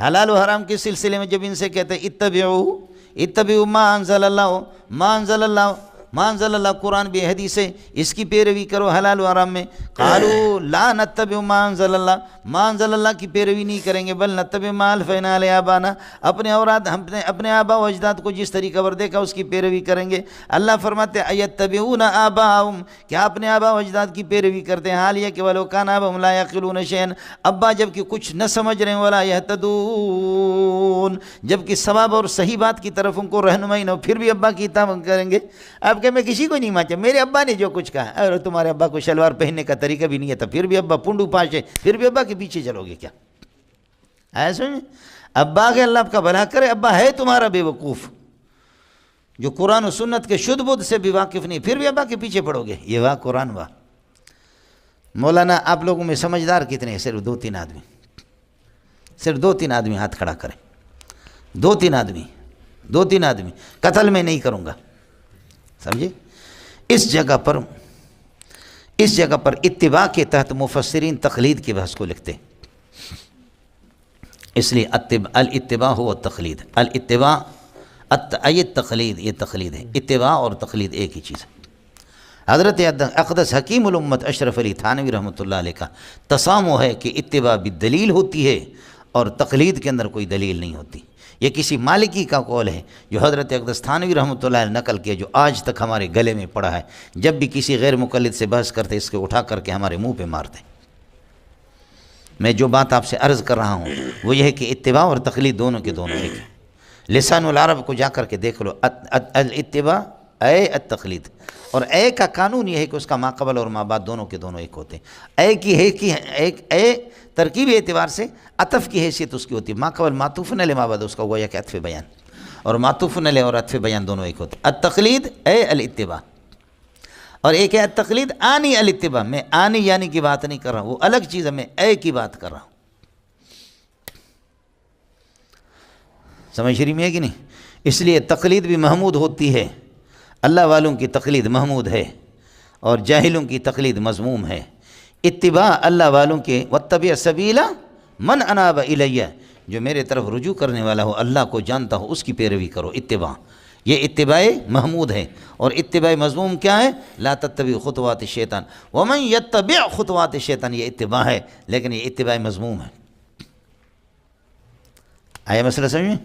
حلال و حرام کے سلسلے میں جب ان سے کہتے ہیں اتبعوا ما انزل اللہ قرآن بھی حدیث ہے، اس کی پیروی کرو حلال و حرام میں. قالوا لا نتبع ما انزل اللہ کی پیروی نہیں کریں گے، بل نتبع ما الفینا علی آبانا، اپنے آبا و اجداد کو جس طریقہ پر دیکھا اس کی پیروی کریں گے. اللہ فرماتے ہیں ایتبعون آباءہم، کیا اپنے آبا و اجداد کی پیروی کرتے ہیں، حال یہ کہ ولو کان آباؤہم لا یعقلون شیئا، ابا جب کہ کچھ نہ سمجھ رہے ہیں، ولا یہتدون، جب کہ ثواب اور صحیح بات کی طرف ان کو رہنمائی نہ ہو، پھر بھی ابا کی اطاعت کریں گے. آپ کہ میں کسی کو نہیں مانتا، میرے ابا نے جو کچھ کہا، اور تمہارے ابا کو شلوار پہننے کا طریقہ بھی نہیں ہے، تو پھر بھی ابا پنڈو پاش ہے، پھر بھی ابا کے پیچھے چلو گے کیا؟ ایسا ابا کے اللہ آپ کا بھلا کرے، ابا ہے تمہارا بے وقوف جو قرآن و سنت کے شدھ بدھ سے بھی واقف نہیں، پھر بھی ابا کے پیچھے پڑو گے. یہ واہ قرآن واہ. مولانا آپ لوگوں میں سمجھدار کتنے ہیں؟ صرف 2-3 آدمی، صرف 2-3 آدمی ہاتھ کھڑا کریں. 2-3 آدمی قتل میں نہیں کروں گا، سمجھے؟ اس جگہ پر اتباع کے تحت مفسرین تقلید کی بحث کو لکھتے ہیں. اس لیے الاتباع ہو التقلید، الاتباع یہ تقلید ہے. اتباع اور تقلید ایک ہی چیز ہے. حضرت اقدس حکیم الامت اشرف علی تھانوی رحمۃ اللہ علیہ کا تسامح ہے کہ اتباع بالدلیل ہوتی ہے اور تقلید کے اندر کوئی دلیل نہیں ہوتی. یہ کسی مالکی کا قول ہے جو حضرت اقدس تھانوی رحمۃ اللہ علیہ نقل کیا، جو آج تک ہمارے گلے میں پڑا ہے. جب بھی کسی غیر مقلد سے بحث کرتے اس کے اٹھا کر کے ہمارے منہ پہ مارتے. میں جو بات آپ سے عرض کر رہا ہوں وہ یہ ہے کہ اتباع اور تقلید دونوں کے دونوں ایک ہیں. لسان العرب کو جا کر کے دیکھ لو، الاتباع اے التقلید، اور اے کا قانون یہ ہے کہ اس کا ماقبل اور مابعد دونوں کے دونوں ایک ہوتے ہیں. اے کی اے ترکیبی اعتبار سے عطف کی حیثیت اس کی ہوتی ہے، ماقبل معطوف علیہ مابعد اس کا ہوا یا کہ عطف بیان، اور معطوف علیہ اور عطف بیان دونوں ایک ہوتے ہیں. التقلید اے الاتباع، اور ایک ہے التقلید آنی الاتباع. میں آنی یعنی کی بات نہیں کر رہا ہوں، وہ الگ چیز ہے، میں اے کی بات کر رہا ہوں. سمجھ شریف میں ہے کہ نہیں؟ اس لیے تقلید بھی محمود ہوتی ہے. اللہ والوں کی تقلید محمود ہے اور جاہلوں کی تقلید مذموم ہے. اتباع اللہ والوں کے واتبع سبیل من اناب الیہ، جو میرے طرف رجوع کرنے والا ہو، اللہ کو جانتا ہو، اس کی پیروی کرو. اتباع یہ اتباع محمود ہے. اور اتباع مذموم کیا ہے؟ لا تتبع خطوات الشیطان ومن یتبع خطوات الشیطان، یہ اتباع ہے لیکن یہ اتباع مذموم ہے. آیا مسئلہ سمجھ میں؟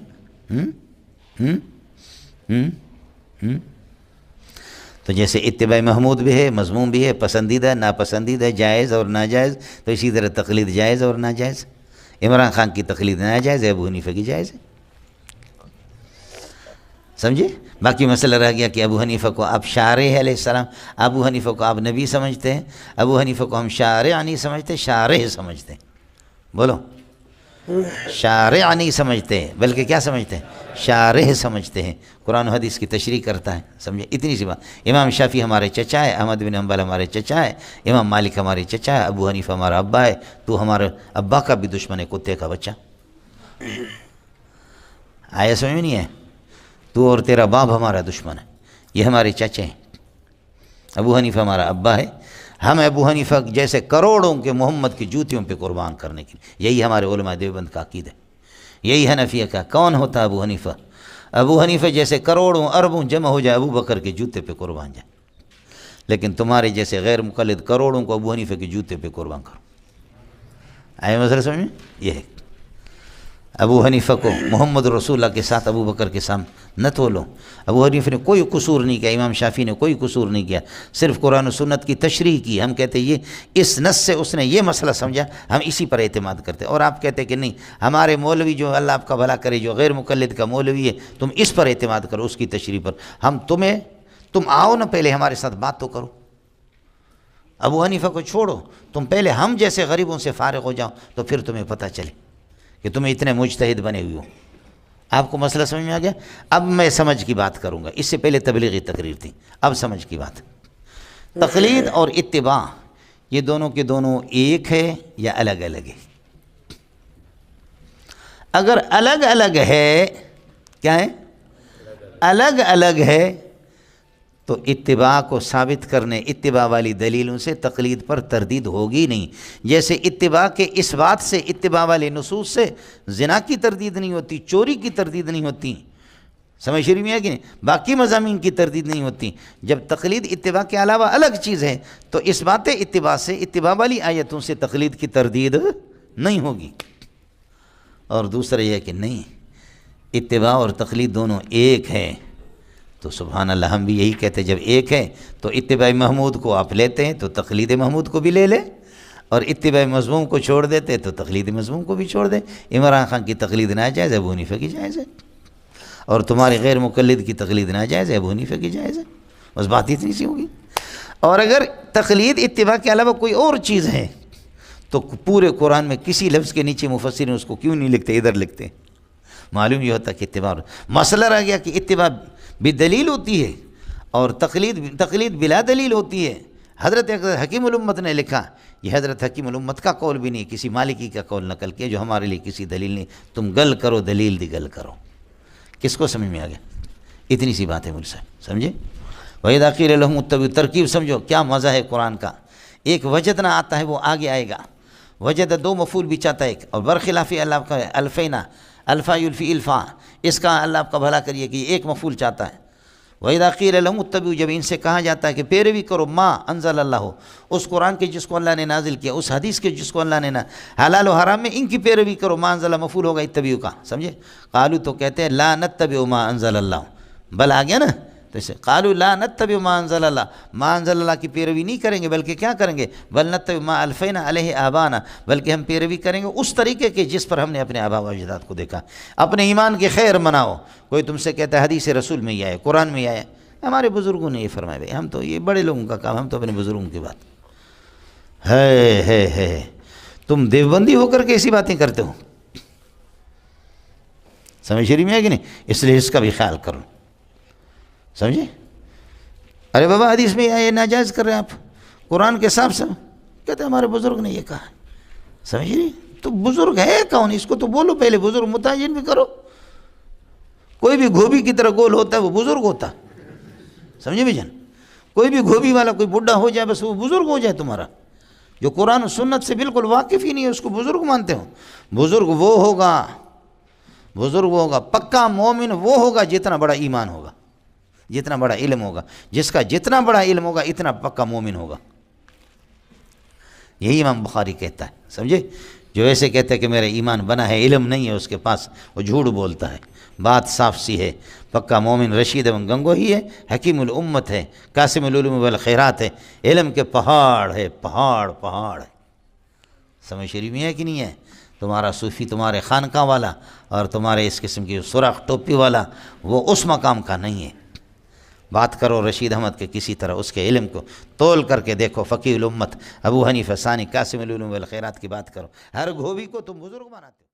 تو جیسے اتباع محمود بھی ہے، مذموم بھی ہے، پسندیدہ ناپسندیدہ، جائز اور ناجائز، تو اسی طرح تقلید جائز اور ناجائز. عمران خان کی تقلید ناجائز ہے، ابو حنیفہ کی جائز ہے. سمجھے؟ باقی مسئلہ رہ گیا کہ ابو حنیفہ کو آپ شارع علیہ السلام، ابو حنیفہ کو آپ نبی سمجھتے ہیں، ابو حنیفہ کو ہم شارع نہیں سمجھتے، شارع سمجھتے ہیں. بولو، شارع نہیں سمجھتے بلکہ کیا سمجھتے ہیں؟ شارع سمجھتے ہیں. قرآن و حدیث کی تشریح کرتا ہے. سمجھے؟ اتنی سی بات. امام شافعی ہمارے چچا ہے، احمد بن حنبل ہمارے چچا ہے، امام مالک ہمارے چچا ہے، ابو حنیفہ ہمارا ابا ہے. تو ہمارے ابا کا بھی دشمن ہے، کتے کا بچہ. آیا سمجھ میں نہیں ہے؟ تو اور تیرا باپ ہمارا دشمن ہے. یہ ہمارے چچے ہیں. ابو حنیفہ ہمارا ابا ہے. ہم ابو حنیفہ جیسے کروڑوں کے محمد کی جوتیوں پہ قربان کرنے کے لیے. یہی ہمارے علماء دیوبند کا عقید ہے. یہی حنفیہ کا. کون ہوتا ابو حنیفہ؟ ابو حنیفہ جیسے کروڑوں اربوں جمع ہو جائے ابو بکر کے جوتے پہ قربان جائے. لیکن تمہارے جیسے غیر مقلد کروڑوں کو ابو حنیفہ کے جوتے پہ قربان کرو. آئے مسئلہ سمجھ میں؟ یہ ہے. ابو حنیفہ کو محمد رسول اللہ کے ساتھ ابو بکر کے سامنے نہ تولو. ابو حنیفہ نے کوئی قصور نہیں کیا، امام شافعی نے کوئی قصور نہیں کیا، صرف قرآن و سنت کی تشریح کی. ہم کہتے یہ اس نص سے اس نے یہ مسئلہ سمجھا، ہم اسی پر اعتماد کرتے. اور آپ کہتے کہ نہیں، ہمارے مولوی جو اللہ آپ کا بھلا کرے جو غیر مقلد کا مولوی ہے، تم اس پر اعتماد کرو، اس کی تشریح پر. تم آؤ نا، پہلے ہمارے ساتھ بات تو کرو. ابو حنیفہ کو چھوڑو، تم پہلے ہم جیسے غریبوں سے فارغ ہو جاؤ، تو پھر تمہیں پتہ چلے کہ تمہیں اتنے مجتہد بنے ہوئے ہو. آپ کو مسئلہ سمجھ میں آ گیا؟ اب میں سمجھ کی بات کروں گا. اس سے پہلے تبلیغی تقریر تھی، اب سمجھ کی بات. تقلید اور اتباع یہ دونوں کے دونوں ایک ہے یا الگ الگ ہے؟ اگر الگ الگ ہے، کیا ہے؟ الگ الگ ہے تو اتباع کو ثابت کرنے اتباع والی دلیلوں سے تقلید پر تردید ہوگی نہیں، جیسے اتباع کے اس بات سے اتباع والے نصوص سے زنا کی تردید نہیں ہوتی، چوری کی تردید نہیں ہوتی، سمجھ شریف میں ہے کہ نہیں، باقی مضامین کی تردید نہیں ہوتی۔ جب تقلید اتباع کے علاوہ الگ چیز ہے تو اس بات اتباع سے اتباع والی آیتوں سے تقلید کی تردید نہیں ہوگی۔ اور دوسرا یہ ہے کہ نہیں، اتباع اور تقلید دونوں ایک ہے، تو سبحان اللہ ہم بھی یہی کہتے ہیں جب ایک ہے تو اتباع محمود کو آپ لیتے ہیں تو تقلید محمود کو بھی لے لیں، اور اتباع مذموم کو چھوڑ دیتے تو تقلید مذموم کو بھی چھوڑ دیں۔ عمران خان کی تقلید ناجائز ہے، ابو حنیفہ کی جائز ہے، اور تمہارے غیر مقلد کی تقلید ناجائز ہے، ابو حنیفہ کی جائز ہے، بس بات اتنی سی ہوگی۔ اور اگر تقلید اتباع کے علاوہ کوئی اور چیز ہے تو پورے قرآن میں کسی لفظ کے نیچے مفسرین اس کو کیوں نہیں لکھتے، ادھر لکھتے ہیں؟ معلوم یہ ہوتا کہ اتباع مسئلہ رہ گیا کہ اتباع بھی دلیل ہوتی ہے اور تقلید بلا دلیل ہوتی ہے۔ حضرت حکیم الامت نے لکھا، یہ حضرت حکیم الامت کا قول بھی نہیں، کسی مالکی کا قول نقل کیا جو ہمارے لیے کسی دلیل نہیں، تم گل کرو دلیل دی گل کرو۔ کس کو سمجھ میں آ گیا؟ اتنی سی بات ہے مجھ سے، سمجھے؟ وَإِذَا قِيلَ لَهُمُ اتَّبِعُوا، ترکیب سمجھو کیا مزہ ہے قرآن کا۔ ایک وجدنا آتا ہے، وہ آگے آئے گا، وجد دو مفعول بھی چاہتا ہے، اور برخلاف اللہ کا الفینا، الفا یلفی الفا، اس کا اللہ آپ کا بھلا کریے کہ یہ ایک مفعول چاہتا ہے۔ وَإِذَا قِيلَ لَهُمُ اتَّبِعُوا، جب ان سے کہا جاتا ہے کہ پیروی کرو ما انزل اللہ، اس قرآن کے جس کو اللہ نے نازل کیا، اس حدیث کے جس کو اللہ نے حلال و حرام میں ان کی پیروی کرو، ما انزل مفعول ہوگا اتبعوا کا، سمجھے؟ قالوا تو کہتے ہیں لا نتبع ما انزل اللہ، بل آ گیا نا، تو اسے قالوا لا نتبع ما انزل اللہ، ما انزل اللہ کی پیروی نہیں کریں گے بلکہ کیا کریں گے؟ بل نتبع ما الفینا علیہ آبانا، بلکہ ہم پیروی کریں گے اس طریقے کے جس پر ہم نے اپنے آبا و اجداد کو دیکھا۔ اپنے ایمان کے خیر مناؤ، کوئی تم سے کہتا ہے حدیث رسول میں ہی آئے، قرآن میں ہی آئے، ہمارے بزرگوں نے یہ فرمایا، بھائی ہم تو یہ بڑے لوگوں کا کام، ہم تو اپنے بزرگوں کی بات ہے۔ تم دیوبندی ہو کر کے ایسی باتیں کرتے ہو، سمجھ شریف میں ہے کہ نہیں؟ اس لیے اس کا بھی خیال کرو، سمجھے؟ ارے بابا حدیث میں یہ ناجائز کر رہے ہیں آپ، قرآن کے صاحب کہتے ہیں ہمارے بزرگ نے یہ کہا، سمجھ رہی؟ تو بزرگ ہے کون؟ اس کو تو بولو پہلے، بزرگ متعین بھی کرو۔ کوئی بھی گھوبی کی طرح گول ہوتا ہے وہ بزرگ ہوتا، سمجھے بھی جان؟ کوئی بھی گھوبی والا کوئی بڈھا ہو جائے بس وہ بزرگ ہو جائے تمہارا، جو قرآن و سنت سے بالکل واقف ہی نہیں ہے اس کو بزرگ مانتے ہو۔ بزرگ وہ ہوگا پکا مومن وہ ہوگا جتنا بڑا ایمان ہوگا، جتنا بڑا علم ہوگا، جس کا جتنا بڑا علم ہوگا اتنا پکا مومن ہوگا، یہی امام بخاری کہتا ہے، سمجھے؟ جو ایسے کہتا ہے کہ میرا ایمان بنا ہے علم نہیں ہے اس کے پاس، وہ جھوٹ بولتا ہے، بات صاف سی ہے، پکا مومن رشید و گنگو ہی ہے، حکیم الامت ہے، قاسم العلوم والخیرات ہے، علم کے پہاڑ ہے، پہاڑ ہے، سمجھ شریف میں ہے کہ نہیں ہے؟ تمہارا صوفی، تمہارے خانقاہ والا اور تمہارے اس قسم کی سوراخ ٹوپی والا وہ اس مقام کا نہیں ہے۔ بات کرو رشید احمد کے کسی طرح اس کے علم کو تول کر کے دیکھو، فقیہ الامت ابو حنیفہ ثانی، قاسم العلوم والخیرات کی بات کرو، ہر گھوبی کو تم بزرگ بناتے ہو۔